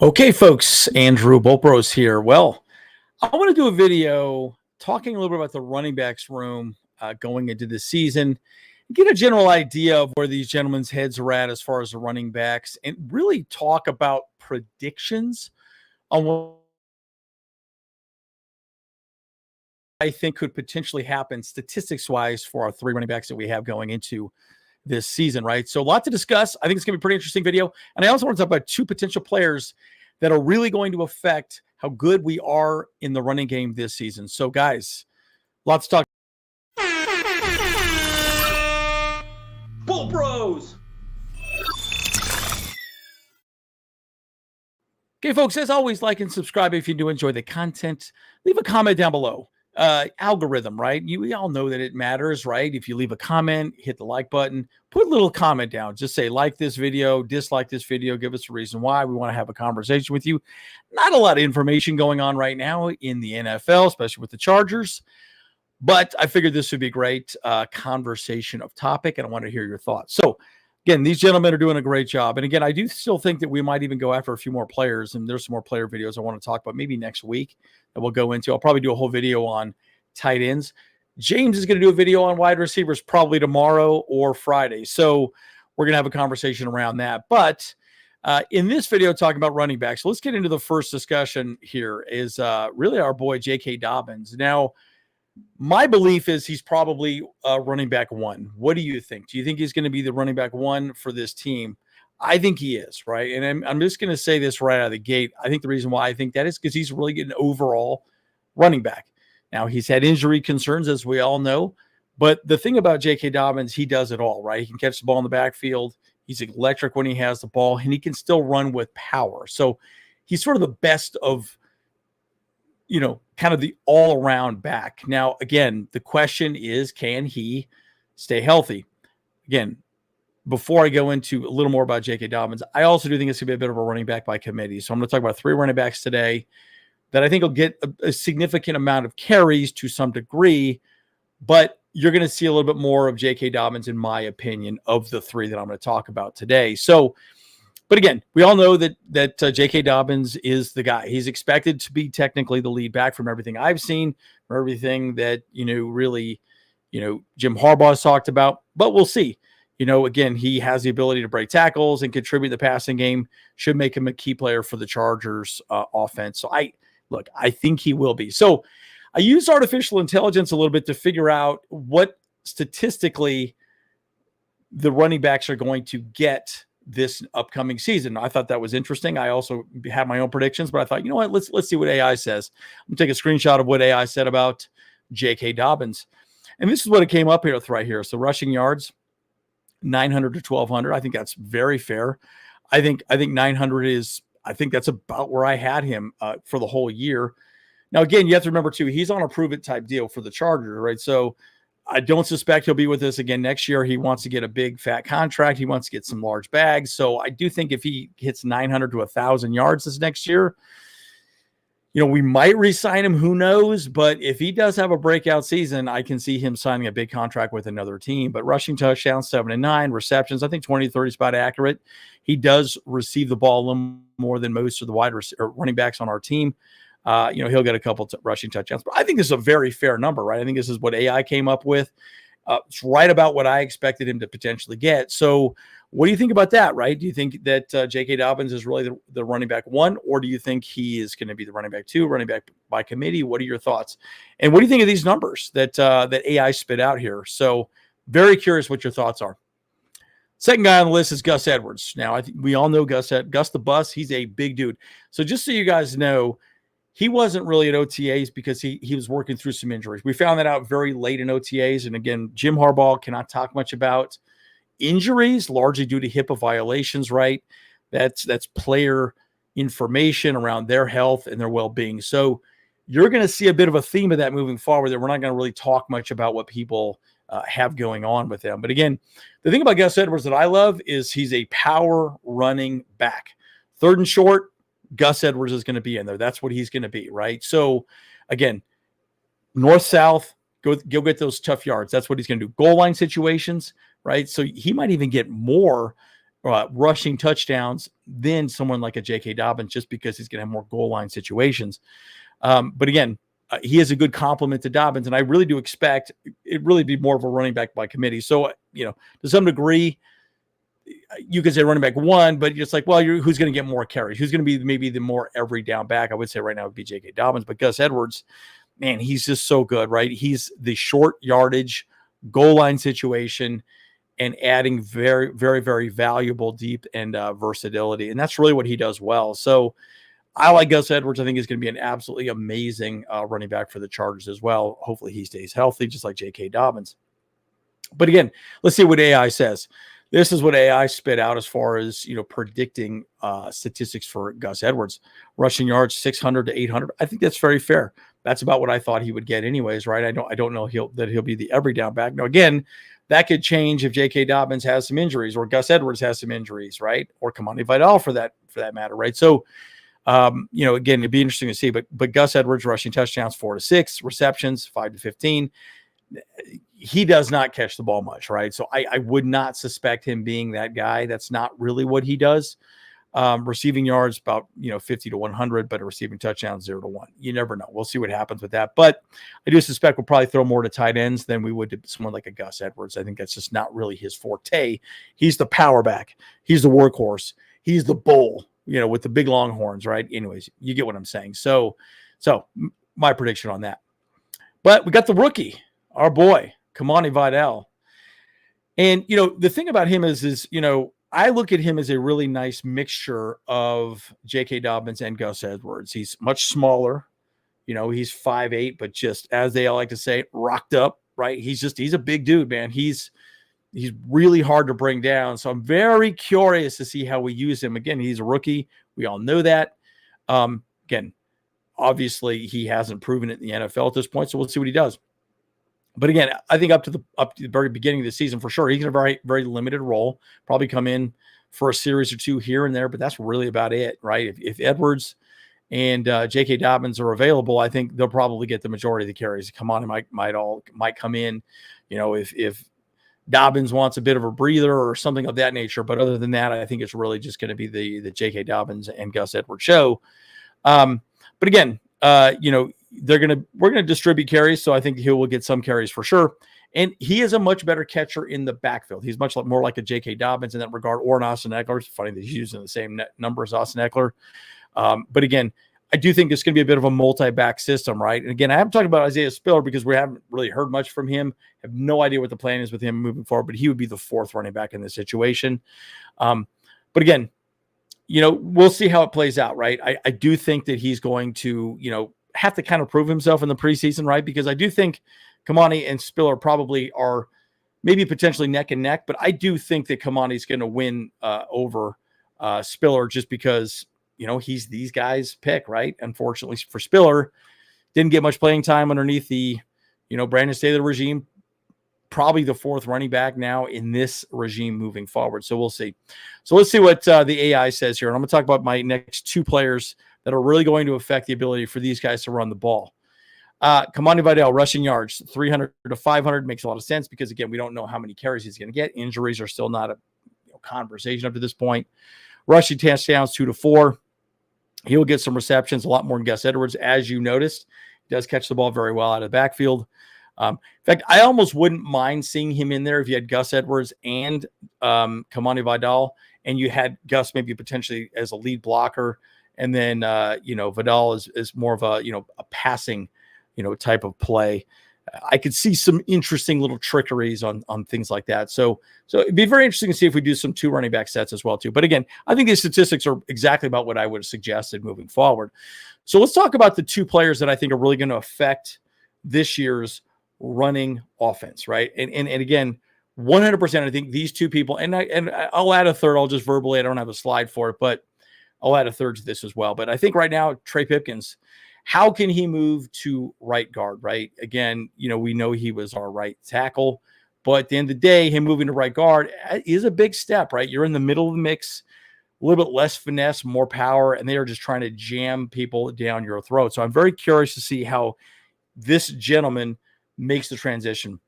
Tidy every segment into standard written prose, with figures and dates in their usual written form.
Okay, folks, Andrew Bolpros here. Well, I want to do a video talking a little bit about the running backs room going into the season, get a general idea of where these gentlemen's heads are at as far as the running backs, and really talk about predictions on what I think could potentially happen statistics-wise for our three running backs that we have going into this season, right? So a lot to discuss. I think it's going to be a pretty interesting video. And I also want to talk about two potential players that are really going to affect how good we are in the running game this season. So guys, lots to talk. Bull Bros. Okay, folks, as always, like and subscribe if you do enjoy the content. Leave a comment down below. Algorithm, right? We all know that it matters, right? If you leave a comment, hit the like button, put a little comment down. Just say, like this video, dislike this video, give us a reason why. We want to have a conversation with you. Not a lot of information going on right now in the NFL, especially with the Chargers. But I figured this would be a great conversation of topic, and I want to hear your thoughts. So, again, these gentlemen are doing a great job. And again, I do still think that we might even go after a few more players, and there's some more player videos I want to talk about maybe next week that we'll go into. I'll probably do a whole video on tight ends. James is going to do a video on wide receivers probably tomorrow or Friday. So we're going to have a conversation around that. But in this video, talking about running backs, so let's get into the first discussion here is really our boy, J.K. Dobbins. Now, my belief is he's probably running back one. What do you think? Do you think he's going to be the running back one for this team? I think he is, right? And I'm just going to say this right out of the gate. I think the reason why I think that is because he's really getting overall running back. Now, he's had injury concerns, as we all know. But the thing about J.K. Dobbins, he does it all, right? He can catch the ball in the backfield. He's electric when he has the ball, and he can still run with power. So he's sort of the best of, kind of the all-around back. Now, again, the question is, can he stay healthy? Again, before I go into a little more about J.K. Dobbins, I also do think it's going to be a bit of a running back by committee. So I'm going to talk about three running backs today that I think will get a significant amount of carries to some degree, but you're going to see a little bit more of J.K. Dobbins, in my opinion, of the three that I'm going to talk about today. So, but again, we all know that J.K. Dobbins is the guy. He's expected to be technically the lead back from everything I've seen, from everything that, really, Jim Harbaugh has talked about, but we'll see. Again, he has the ability to break tackles and contribute to the passing game, should make him a key player for the Chargers offense. So I think he will be. So I used artificial intelligence a little bit to figure out what statistically the running backs are going to get this upcoming season. I thought that was interesting. I also had my own predictions, but I thought, you know what, let's see what AI says. I'm gonna take a screenshot of what AI said about J.K. Dobbins. And this is what it came up here with right here. So rushing yards, 900 to 1,200. I think that's very fair. I think 900 is, I think that's about where I had him for the whole year. Now, again, you have to remember too, he's on a prove it type deal for the Chargers, right? So I don't suspect he'll be with us again next year. He wants to get a big fat contract. He wants to get some large bags. So I do think if he hits 900 to 1,000 yards this next year, we might re-sign him. Who knows? But if he does have a breakout season, I can see him signing a big contract with another team. But rushing touchdowns, 7 and 9, receptions, I think 20 to 30 is about accurate. He does receive the ball a little more than most of the running backs on our team. He'll get a couple rushing touchdowns. But I think this is a very fair number, right? I think this is what AI came up with. It's right about what I expected him to potentially get. So what do you think about that, right? Do you think that J.K. Dobbins is really the running back one, or do you think he is going to be the running back two, running back by committee? What are your thoughts? And what do you think of these numbers that AI spit out here? So very curious what your thoughts are. Second guy on the list is Gus Edwards. Now, I think we all know Gus the Bus. He's a big dude. So just so you guys know, he wasn't really at OTAs because he was working through some injuries. We found that out very late in OTAs. And again, Jim Harbaugh cannot talk much about injuries, largely due to HIPAA violations, right? That's player information around their health and their well-being. So you're going to see a bit of a theme of that moving forward, that we're not going to really talk much about what people have going on with them. But again, the thing about Gus Edwards that I love is he's a power running back. Third and short, Gus Edwards is going to be in there. That's what he's going to be, right? So again, north-south, go get those tough yards. That's what he's going to do. Goal line situations, right? So he might even get more rushing touchdowns than someone like a J.K. Dobbins, just because he's going to have more goal line situations. But again, he is a good complement to Dobbins, and I really do expect it really be more of a running back by committee. So, to some degree, you could say running back one, but it's like, well, who's going to get more carries? Who's going to be maybe the more every down back? I would say right now would be J.K. Dobbins, but Gus Edwards, man, he's just so good, right? He's the short yardage goal line situation and adding very, very, very valuable deep and versatility. And that's really what he does well. So I like Gus Edwards. I think he's going to be an absolutely amazing running back for the Chargers as well. Hopefully he stays healthy, just like J.K. Dobbins. But again, let's see what AI says. This is what AI spit out as far as, predicting statistics for Gus Edwards. Rushing yards, 600 to 800. I think that's very fair. That's about what I thought he would get anyways, right? I don't know that he'll be the every down back. Now, again, that could change if J.K. Dobbins has some injuries, or Gus Edwards has some injuries, right? Or Kamani Vidal for that matter, right? So, again, it'd be interesting to see. But Gus Edwards rushing touchdowns 4 to 6, receptions 5 to 15. He does not catch the ball much, right? So I would not suspect him being that guy. That's not really what he does. Receiving yards about 50 to 100, but a receiving touchdown 0 to 1. You never know. We'll see what happens with that. But I do suspect we'll probably throw more to tight ends than we would to someone like a Gus Edwards. I think that's just not really his forte. He's the power back. He's the workhorse. He's the bull, with the big long horns, right? Anyways, you get what I'm saying. So my prediction on that. But we got the rookie, our boy, Kamani Vidal. And, the thing about him is I look at him as a really nice mixture of J.K. Dobbins and Gus Edwards. He's much smaller. He's 5'8", but just, as they all like to say, rocked up, right? He's a big dude, man. He's really hard to bring down. So I'm very curious to see how we use him. Again, he's a rookie. We all know that. Again, obviously he hasn't proven it in the NFL at this point, so we'll see what he does. But again, I think up to the very beginning of the season, for sure, he's in a very, very limited role. Probably come in for a series or two here and there, but that's really about it, right? If Edwards and J.K. Dobbins are available, I think they'll probably get the majority of the carries. Kamani might come in, if Dobbins wants a bit of a breather or something of that nature. But other than that, I think it's really just going to be the J.K. Dobbins and Gus Edwards show. But again, we're going to distribute carries. So I think he will get some carries for sure. And he is a much better catcher in the backfield. He's much more like a J.K. Dobbins in that regard, or an Austin Eckler. It's funny that he's using the same number as Austin Eckler. But again, I do think it's going to be a bit of a multi-back system, right? And again, I haven't talked about Isaiah Spiller because we haven't really heard much from him. I have no idea what the plan is with him moving forward, but he would be the fourth running back in this situation. But again, we'll see how it plays out, right? I do think that he's going to, have to kind of prove himself in the preseason, right? Because I do think Kamani and Spiller probably are maybe potentially neck and neck, but I do think that Kamani's going to win over Spiller just because, he's these guys' pick, right? Unfortunately for Spiller, didn't get much playing time underneath the, Brandon Staley regime. Probably the fourth running back now in this regime moving forward. So we'll see. So let's see what the AI says here. And I'm going to talk about my next two players that are really going to affect the ability for these guys to run the ball. Kamani Vidal, rushing yards, 300 to 500 makes a lot of sense because, again, we don't know how many carries he's going to get. Injuries are still not a conversation up to this point. Rushing touchdowns, 2 to 4. He'll get some receptions, a lot more than Gus Edwards, as you noticed. He does catch the ball very well out of the backfield. In fact, I almost wouldn't mind seeing him in there if you had Gus Edwards and Kamani Vidal, and you had Gus maybe potentially as a lead blocker, and then Vidal is more of a a passing type of play. I could see some interesting little trickeries on things like that. So it'd be very interesting to see if we do some 2 running back sets as well too. But again, I think these statistics are exactly about what I would have suggested moving forward. So let's talk about the 2 players that I think are really going to affect this year's running offense, right? And again, 100%, I think these 2 people, and I'll add a third. I'll just verbally, I don't have a slide for it, but I'll add a third to this as well. But I think right now, Trey Pipkins, how can he move to right guard, right? Again, we know he was our right tackle, but at the end of the day, him moving to right guard is a big step, right? You're in the middle of the mix, a little bit less finesse, more power, and they are just trying to jam people down your throat. So I'm very curious to see how this gentleman makes the transition.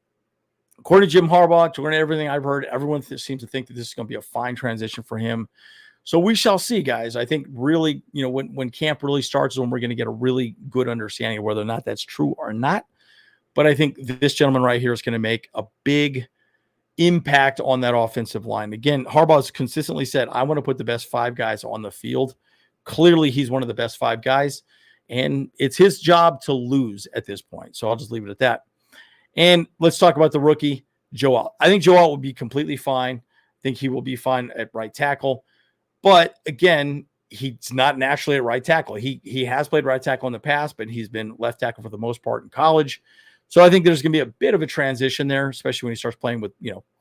according to Jim Harbaugh, according to everything I've heard, everyone seems to think that this is going to be a fine transition for him. So we shall see, guys. I think really, when camp really starts is when we're going to get a really good understanding of whether or not that's true or not. But I think this gentleman right here is going to make a big impact on that offensive line. Again, Harbaugh has consistently said, I want to put the best 5 guys on the field. Clearly, he's one of the best 5 guys, and it's his job to lose at this point. So I'll just leave it at that. And let's talk about the rookie, Joe Alt. I think Joe Alt will be completely fine. I think he will be fine at right tackle. But again, he's not naturally at right tackle. He has played right tackle in the past, but he's been left tackle for the most part in college. So I think there's going to be a bit of a transition there, especially when he starts playing with,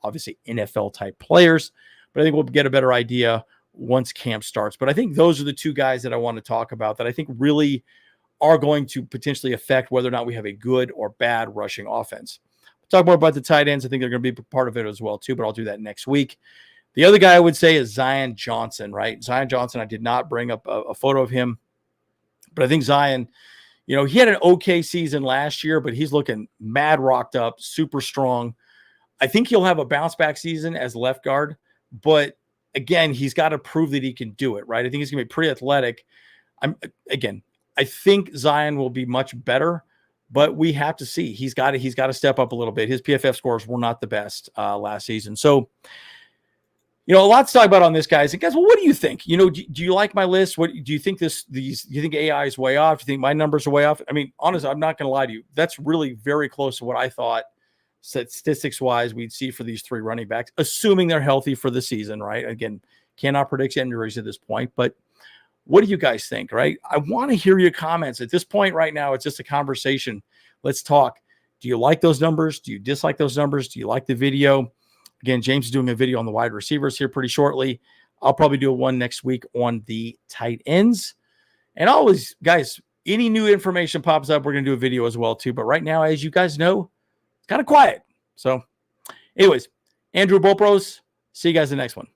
obviously NFL type players. But I think we'll get a better idea once camp starts. But I think those are the 2 guys that I want to talk about that I think really are going to potentially affect whether or not we have a good or bad rushing offense. We'll talk more about the tight ends. I think they're going to be part of it as well, too, but I'll do that next week. The other guy I would say is Zion Johnson, right? Zion Johnson, I did not bring up a photo of him, but I think Zion, he had an okay season last year, but he's looking mad rocked up, super strong. I think he'll have a bounce back season as left guard, but again, he's got to prove that he can do it, right? I think he's going to be pretty athletic. I think Zion will be much better, but we have to see. He's got to step up a little bit. His PFF scores were not the best last season. So, a lot to talk about on this, guys. And guys, well, what do you think? Do you like my list? What do you think do you think AI is way off? Do you think my numbers are way off? I mean, honestly, I'm not going to lie to you. That's really very close to what I thought statistics wise we'd see for these 3 running backs, assuming they're healthy for the season, right? Again, cannot predict injuries at this point, but what do you guys think, right? I want to hear your comments. At this point right now, it's just a conversation. Let's talk. Do you like those numbers? Do you dislike those numbers? Do you like the video? Again, James is doing a video on the wide receivers here pretty shortly. I'll probably do one next week on the tight ends. And always, guys, any new information pops up, we're going to do a video as well, too. But right now, as you guys know, it's kind of quiet. So anyways, Andrew Bopros, see you guys in the next one.